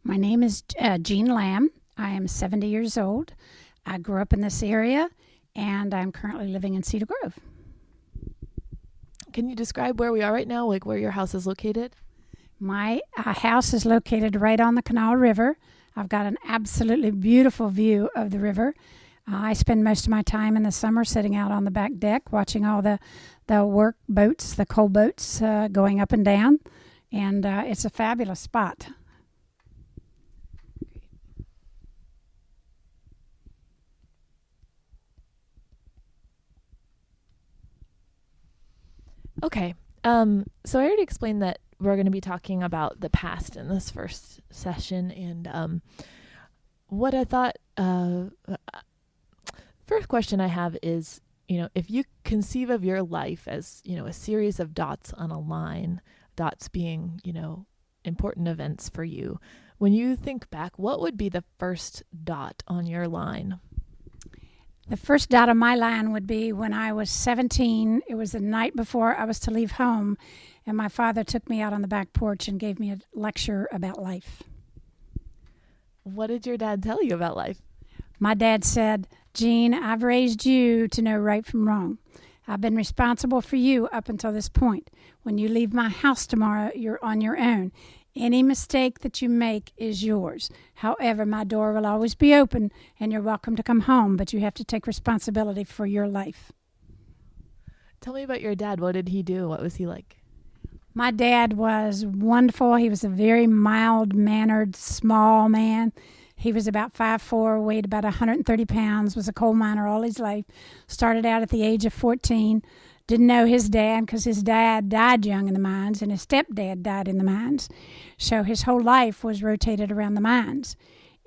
My name is Jean Lamb. I am 70 years old. I grew up in this area, and I'm currently living in Cedar Grove. Can you describe where we are right now, like where your house is located? My house is located right on the Canal River. I've got an absolutely beautiful view of the river. I spend most of my time in the summer sitting out on the back deck watching all the work boats, the coal boats going up and down, and it's a fabulous spot. Okay. So I already explained that we're going to be talking about the past in this first session, and what I thought. First question I have is, if you conceive of your life as, a series of dots on a line, dots being, important events for you. When you think back, what would be the first dot on your line? The first dot on my line would be when I was 17. It was the night before I was to leave home, and my father took me out on the back porch and gave me a lecture about life. What did your dad tell you about life? My dad said, "Jean, I've raised you to know right from wrong. I've been responsible for you up until this point. When you leave my house tomorrow, you're on your own. Any mistake that you make is yours. However, my door will always be open, and you're welcome to come home, but you have to take responsibility for your life." Tell me about your dad. What did he do? What was he like? My dad was wonderful. He was a very mild-mannered, small man. He was about 5'4", weighed about 130 pounds, was a coal miner all his life. Started out at the age of 14. Didn't know his dad because his dad died young in the mines and his stepdad died in the mines. So his whole life was rotated around the mines.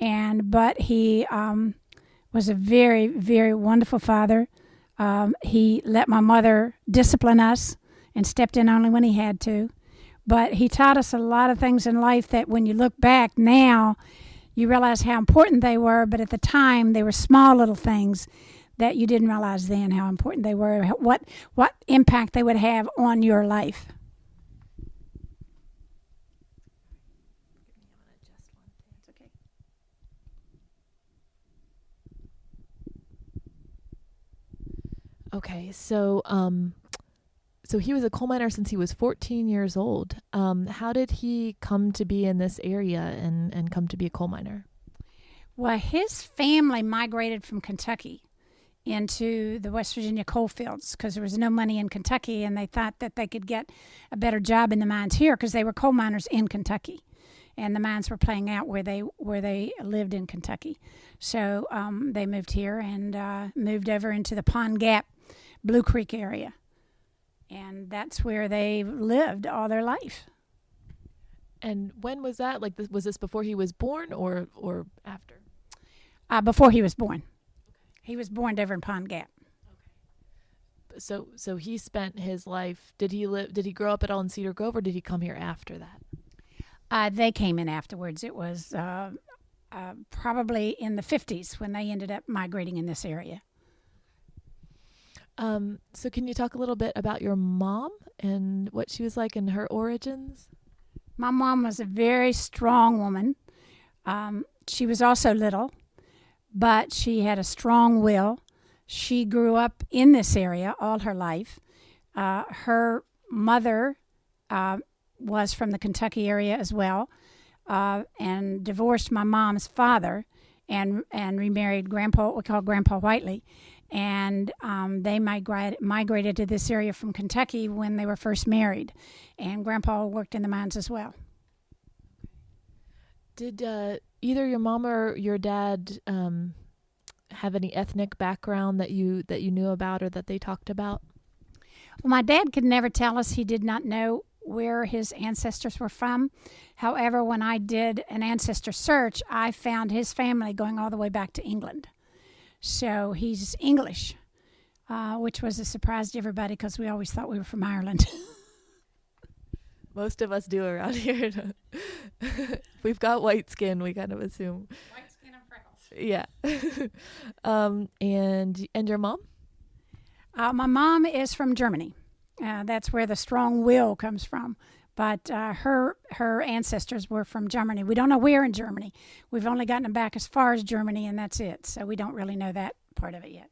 But he was a very, very wonderful father. He let my mother discipline us and stepped in only when he had to. But he taught us a lot of things in life that when you look back now, you realize how important they were, but at the time they were small little things that you didn't realize then how important they were, what impact they would have on your life. Okay, so he was a coal miner since he was 14 years old. How did he come to be in this area and come to be a coal miner? Well, his family migrated from Kentucky into the West Virginia coal fields because there was no money in Kentucky, and they thought that they could get a better job in the mines here because they were coal miners in Kentucky, and the mines were playing out where they lived in Kentucky. So they moved here and moved over into the Pond Gap, Blue Creek area, and that's where they lived all their life. And when was that? Like, was this before he was born or after? Before he was born. He was born over in Pond Gap. Okay. So he spent his life. Did he grow up at all in Cedar Grove, or did he come here after that? They came in afterwards. It was probably in the 50s when they ended up migrating in this area. So can you talk a little bit about your mom and what she was like and her origins? My mom was a very strong woman. She was also little, but she had a strong will. She grew up in this area all her life. Her mother was from the Kentucky area as well, and divorced my mom's father and remarried what we call Grandpa Whiteley. And they migrated to this area from Kentucky when they were first married. And Grandpa worked in the mines as well. Did either your mom or your dad have any ethnic background that you knew about or that they talked about? Well, my dad could never tell us. He did not know where his ancestors were from. However, when I did an ancestor search, I found his family going all the way back to England. So he's English, which was a surprise to everybody because we always thought we were from Ireland. Most of us do around here. We've got white skin, we kind of assume. White skin and freckles. Yeah. And your mom? My mom is from Germany. That's where the strong will comes from. But her ancestors were from Germany. We don't know where in Germany. We've only gotten them back as far as Germany, and that's it. So we don't really know that part of it yet.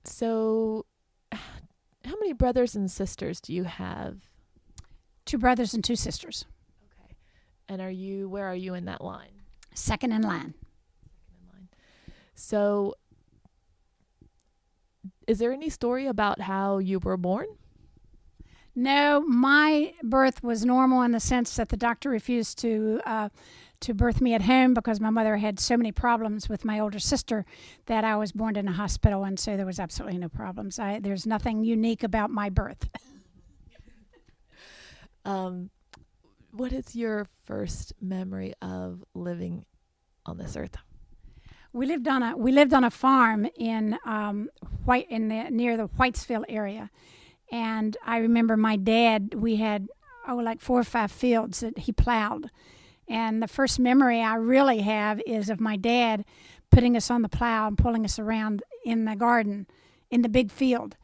So how many brothers and sisters do you have? 2 brothers and 2 sisters. Okay. And where are you in that line? Second in line. Second in line. So is there any story about how you were born? No, my birth was normal in the sense that the doctor refused to birth me at home because my mother had so many problems with my older sister that I was born in a hospital, and so there was absolutely no problems. There's nothing unique about my birth. What is your first memory of living on this earth? We lived on a farm in near the Whitesville area, and I remember my dad. We had like 4 or 5 fields that he plowed, and the first memory I really have is of my dad putting us on the plow and pulling us around in the garden, in the big field,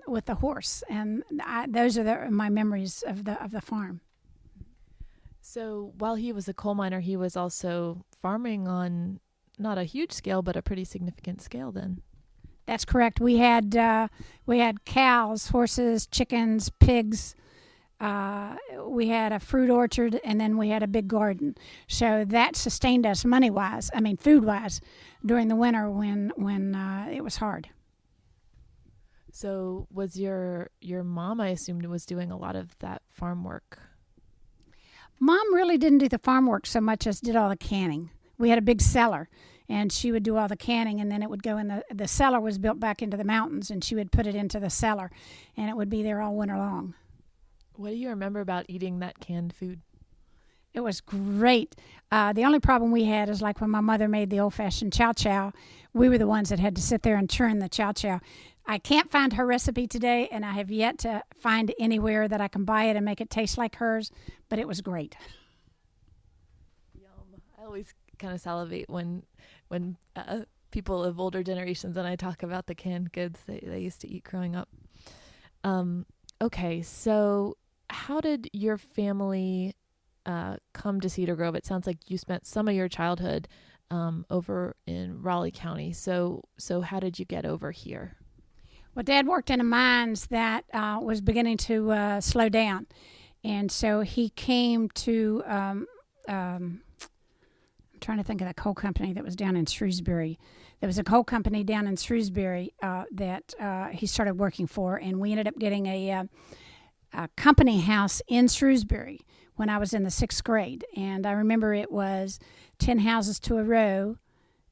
with the horse, and those are my memories of the farm. So while he was a coal miner, he was also farming on not a huge scale, but a pretty significant scale then. That's correct. We had cows, horses, chickens, pigs. We had a fruit orchard, and then we had a big garden. So that sustained us food-wise, during the winter when it was hard. So was your mom, I assumed, was doing a lot of that farm work? Mom really didn't do the farm work so much as did all the canning. We had a big cellar, and she would do all the canning, and then it would go in the cellar was built back into the mountains, and she would put it into the cellar, and it would be there all winter long. What do you remember about eating that canned food? It was great. The only problem we had is like when my mother made the old-fashioned chow chow, we were the ones that had to sit there and churn the chow chow. I can't find her recipe today, and I have yet to find anywhere that I can buy it and make it taste like hers, but it was great. Yum. I always kind of salivate when people of older generations and I talk about the canned goods they used to eat growing up. Okay, so how did your family come to Cedar Grove? It sounds like you spent some of your childhood over in Raleigh County. So how did you get over here? Well, Dad worked in a mines that was beginning to slow down. And so he came to, I'm trying to think of the coal company that was down in Shrewsbury. There was a coal company down in Shrewsbury that he started working for, and we ended up getting a company house in Shrewsbury when I was in the 6th grade. And I remember it was 10 houses to a row,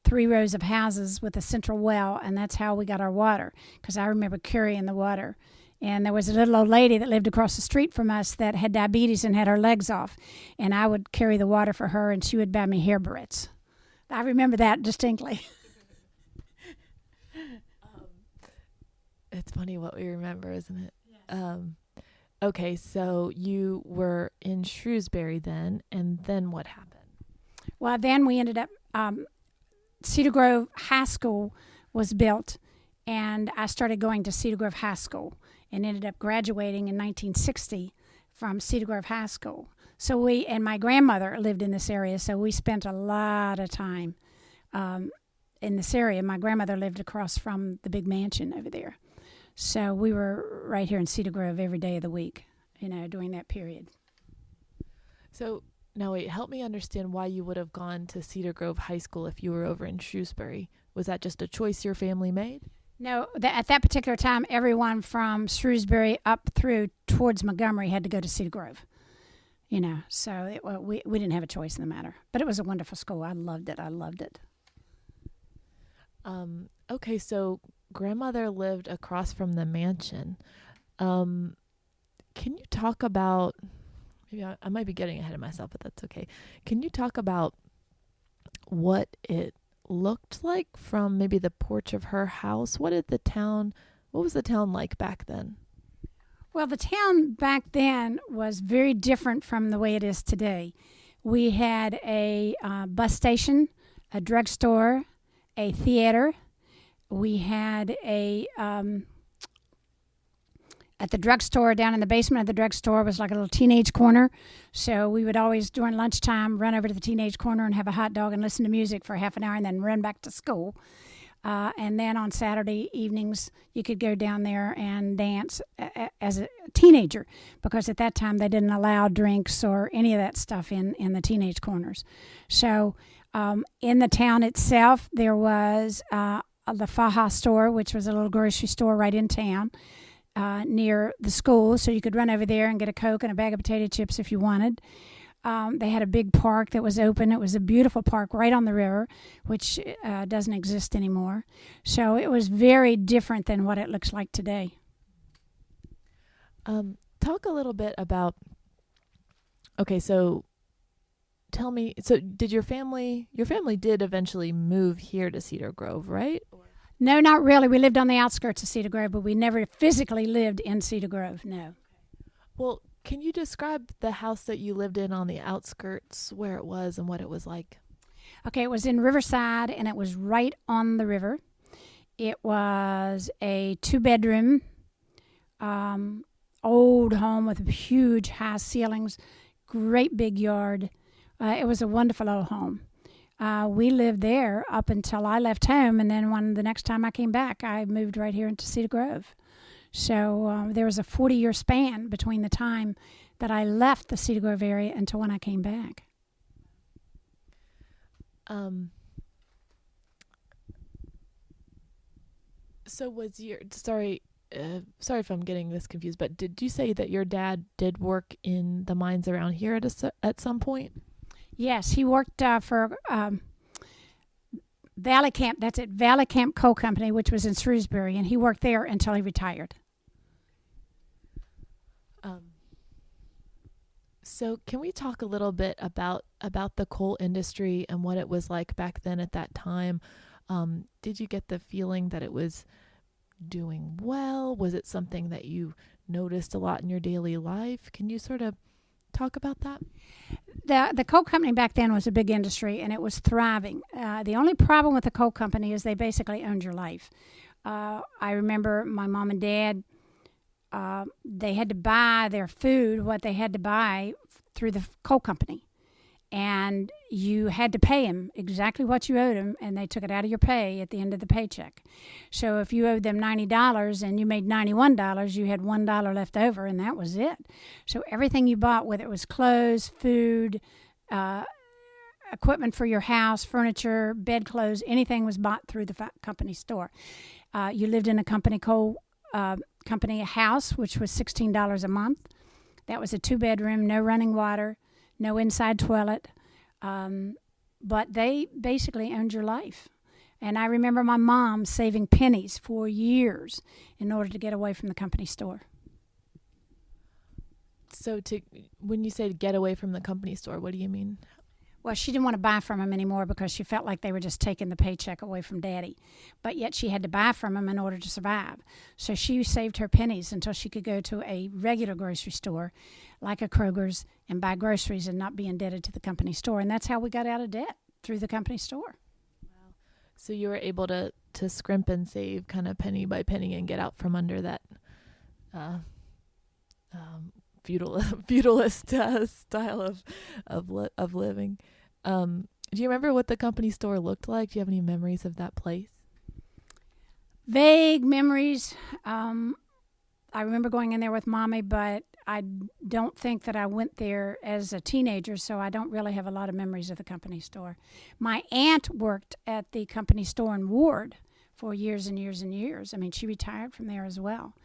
3 rows of houses with a central well, and that's how we got our water, because I remember carrying the water. And there was a little old lady that lived across the street from us that had diabetes and had her legs off, and I would carry the water for her, and she would buy me hair barrettes. I remember that distinctly. It's funny what we remember, isn't it? Yes. Okay, so you were in Shrewsbury then, and then what happened? Well, then we ended up, Cedar Grove High School was built, and I started going to Cedar Grove High School and ended up graduating in 1960 from Cedar Grove High School. So and my grandmother lived in this area, so we spent a lot of time in this area. My grandmother lived across from the big mansion over there. So we were right here in Cedar Grove every day of the week, during that period. So now wait, help me understand why you would have gone to Cedar Grove High School if you were over in Shrewsbury. Was that just a choice your family made? No, at that particular time, everyone from Shrewsbury up through towards Montgomery had to go to Cedar Grove. So we didn't have a choice in the matter. But it was a wonderful school. I loved it. Okay, so grandmother lived across from the mansion. Can you talk about, maybe I might be getting ahead of myself, but that's okay. Can you talk about what it looked like from maybe the porch of her house? What was the town like back then? Well, the town back then was very different from the way it is today. We had a bus station, a drugstore, a theater. We had a at the drugstore, down in the basement of the drugstore, was like a little teenage corner. So we would always, during lunchtime, run over to the teenage corner and have a hot dog and listen to music for half an hour and then run back to school. And then on Saturday evenings, you could go down there and dance as a teenager, because at that time they didn't allow drinks or any of that stuff in the teenage corners. So in the town itself, there was the Faja store, which was a little grocery store right in town near the school. So you could run over there and get a Coke and a bag of potato chips if you wanted. They had a big park that was open. It was a beautiful park right on the river, which doesn't exist anymore. So it was very different than what it looks like today. Talk a little bit about, okay, so tell me, so did your family did eventually move here to Cedar Grove, right? No, not really. We lived on the outskirts of Cedar Grove, but we never physically lived in Cedar Grove, no. Well, can you describe the house that you lived in on the outskirts, where it was and what it was like? Okay, it was in Riverside, and it was right on the river. It was a 2-bedroom, old home with huge high ceilings, great big yard. It was a wonderful old home. We lived there up until I left home, and then when the next time I came back, I moved right here into Cedar Grove. So there was a 40-year span between the time that I left the Cedar Grove area until when I came back. So was your, sorry if I'm getting this confused, but did you say that your dad did work in the mines around here at some point? Yes, he worked for Valley Camp. That's it, Valley Camp Coal Company, which was in Shrewsbury, and he worked there until he retired. So can we talk a little bit about the coal industry and what it was like back then at that time? Did you get the feeling that it was doing well? Was it something that you noticed a lot in your daily life? Can you sort of talk about that? The coal company back then was a big industry, and it was thriving. The only problem with the coal company is they basically owned your life. I remember my mom and dad, they had to buy their food, what they had to buy, through the coal company. And you had to pay them exactly what you owed them, and they took it out of your pay at the end of the paycheck. So if you owed them $90 and you made $91, you had $1 left over, and that was it. So everything you bought, whether it was clothes, food, equipment for your house, furniture, bedclothes, anything was bought through the company store. You lived in a company house, which was $16 a month. That was a 2-bedroom, no running water, no inside toilet, but they basically owned your life. And I remember my mom saving pennies for years in order to get away from the company store. So when you say to get away from the company store, what do you mean? Well, she didn't want to buy from them anymore because she felt like they were just taking the paycheck away from Daddy. But yet she had to buy from them in order to survive. So she saved her pennies until she could go to a regular grocery store, like a Kroger's, and buy groceries and not be indebted to the company store. And that's how we got out of debt, through the company store. Wow. So you were able to scrimp and save kind of penny by penny and get out from under that feudalist style of living. Do you remember what the company store looked like? Do you have any memories of that place? Vague memories. I remember going in there with Mommy, but I don't think that I went there as a teenager, so I don't really have a lot of memories of the company store. My aunt worked at the company store in Ward for years and years and years. I mean, she retired from there as well.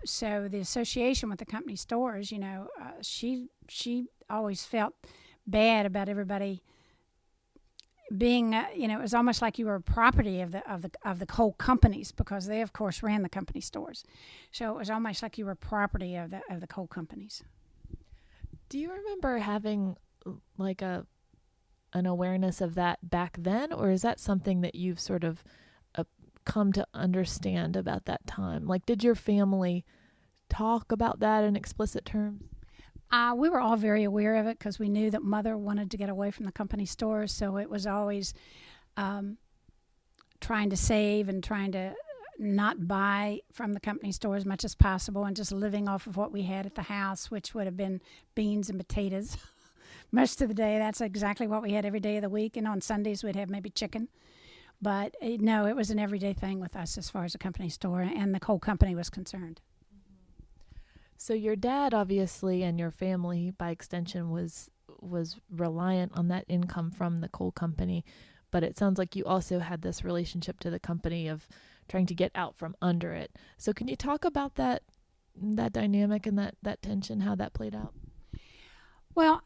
So the association with the company stores, she always felt bad about everybody being, it was almost like you were a property of the coal companies, because they of course ran the company stores. So it was almost like you were property of the coal companies. Do you remember having like an awareness of that back then, or is that something that you've sort of come to understand about that time? Like, did your family talk about that in explicit terms? We were all very aware of it because we knew that Mother wanted to get away from the company stores, so it was always trying to save and trying to not buy from the company store as much as possible and just living off of what we had at the house, which would have been beans and potatoes. Most of the day, that's exactly what we had every day of the week. And on Sundays, we'd have maybe chicken. But no, it was an everyday thing with us as far as the company store and the coal company was concerned. So your dad, obviously, and your family, by extension, was reliant on that income from the coal company. But it sounds like you also had this relationship to the company of trying to get out from under it. So can you talk about that dynamic and that tension, how that played out? Well,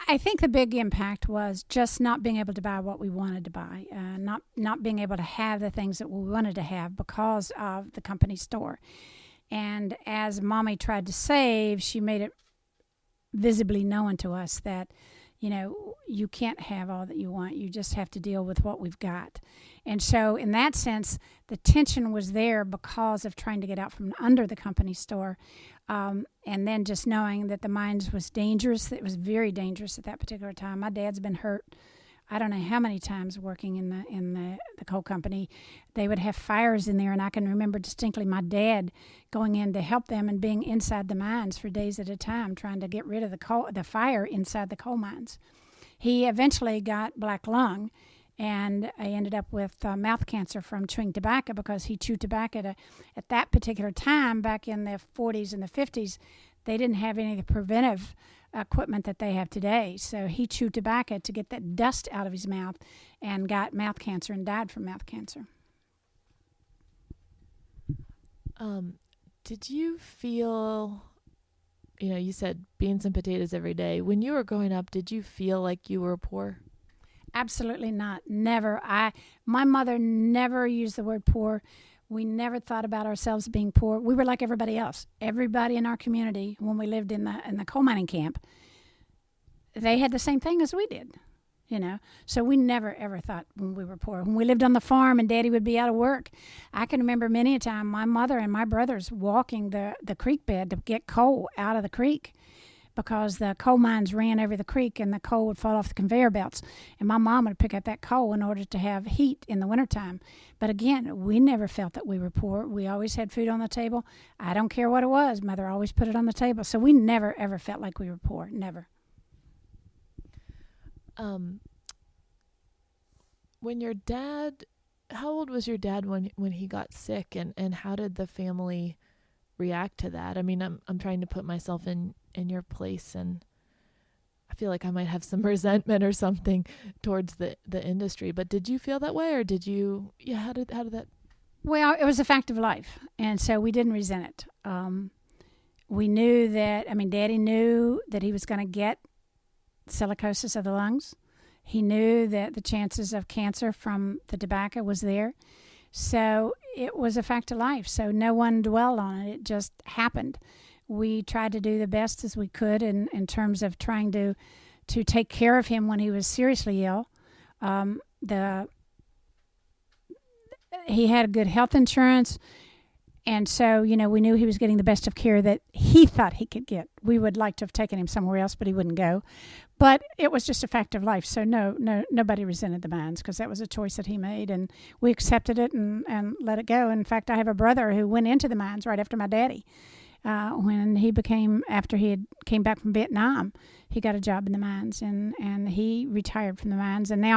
I think the big impact was just not being able to buy what we wanted to buy, not being able to have the things that we wanted to have because of the company store. And as Mommy tried to save, she made it visibly known to us that, you can't have all that you want. You just have to deal with what we've got. And so in that sense, the tension was there because of trying to get out from under the company store. And then just knowing that the mines was dangerous. It was very dangerous at that particular time. My dad's been hurt, I don't know how many times working in the coal company. They would have fires in there, and I can remember distinctly my dad going in to help them and being inside the mines for days at a time, trying to get rid of the fire inside the coal mines. He eventually got black lung, and I ended up with mouth cancer from chewing tobacco because he chewed tobacco at that particular time, back in the 40s and the 50s. They didn't have any of the preventive equipment that they have today. So he chewed tobacco to get that dust out of his mouth and got mouth cancer and died from mouth cancer. Did you feel, you said beans and potatoes every day. When you were growing up, did you feel like you were poor? Absolutely not. Never. My mother never used the word poor. We never thought about ourselves being poor. We were like everybody else. Everybody in our community, when we lived in the coal mining camp, they had the same thing as we did, So we never, ever thought when we were poor. When we lived on the farm and Daddy would be out of work, I can remember many a time my mother and my brothers walking the creek bed to get coal out of the creek because the coal mines ran over the creek and the coal would fall off the conveyor belts. And my mom would pick up that coal in order to have heat in the wintertime. But again, we never felt that we were poor. We always had food on the table. I don't care what it was. Mother always put it on the table. So we never, ever felt like we were poor. Never. When your dad, how old was your dad when he got sick, and how did the family react to that? I mean, I'm trying to put myself in your place, and I feel like I might have some resentment or something towards the industry. But did you feel that way, or did you? Yeah, how did that? Well, it was a fact of life, and so we didn't resent it. We knew that. Daddy knew that he was going to get silicosis of the lungs. He knew that the chances of cancer from the tobacco was there. So it was a fact of life. So no one dwelled on it. It just happened. We tried to do the best as we could in terms of trying to take care of him when he was seriously ill. He had good health insurance. And so, we knew he was getting the best of care that he thought he could get. We would like to have taken him somewhere else, but he wouldn't go. But it was just a fact of life. So nobody resented the mines because that was a choice that he made. And we accepted it and let it go. In fact, I have a brother who went into the mines right after my daddy. After he had came back from Vietnam, he got a job in the mines and he retired from the mines. And now